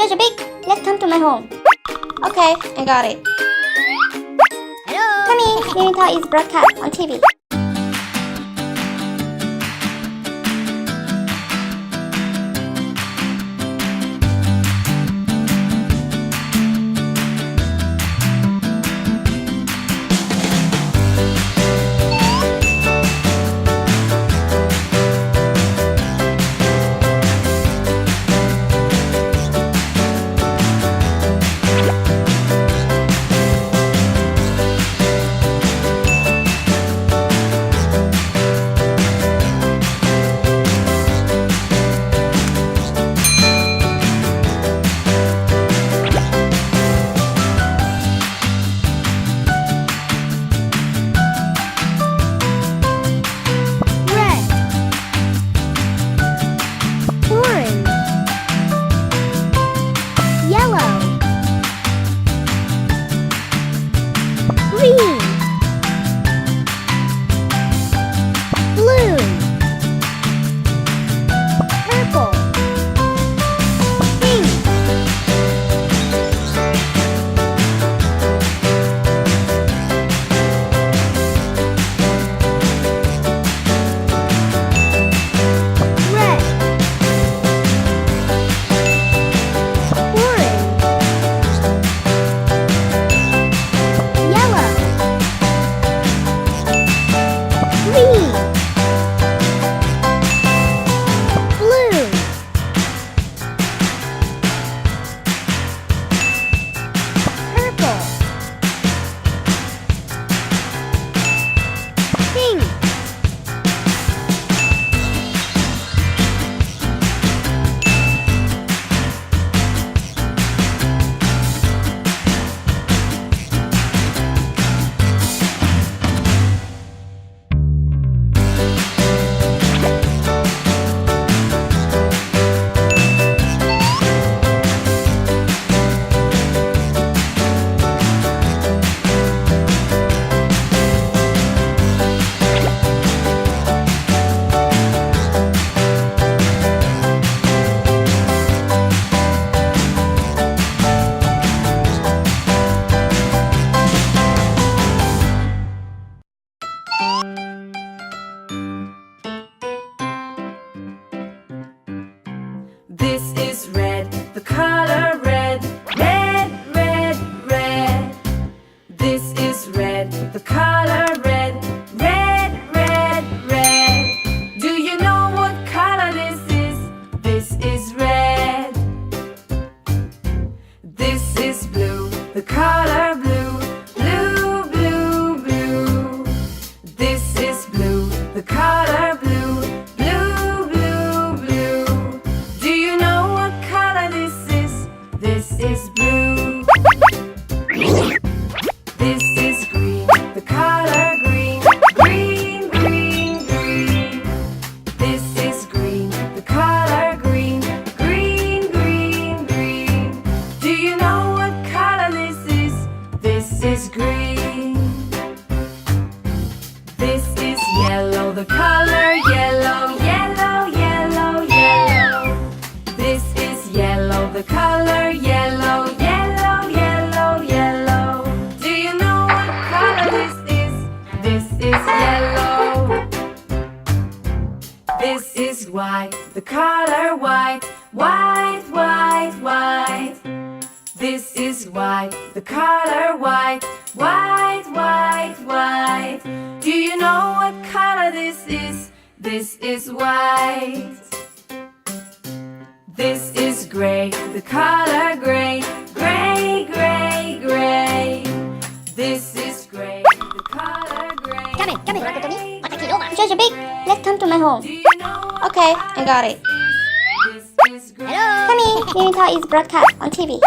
Treasure Big, let's come to my home. Okay, I got it. Hello. Mommy, BimBimToys is broadcast on TV. This is red, the color red, red, red, red. This is red, the color red, red, red, red. Do you know what color this is? This is red. This is blue, the color blue, blue, blue, blue. This is blue, the color blue, blue, blue, blue. Do you know what color this is? This is blue. This is green, the color green, green, green, green. This is green, the color green, green, green, green. Do you know what color this is? This is green. This is yellow, the color yellow, yellow, yellow, yellow. This is yellow, the color yellow, yellow, yellow, yellow. Do you know what color this is? This is yellow. This is white, the color white, white, white, white. This is white, the color white, white, white, white. Do you know what color this is? This is white. This is gray, the color gray, gray, gray, gray. This is gray, the color gray. Come here. Treasure Big, let's come to my home. Do you know what Okay, I got it. this is gray? Mommy, BimBimToys is broadcast on TV.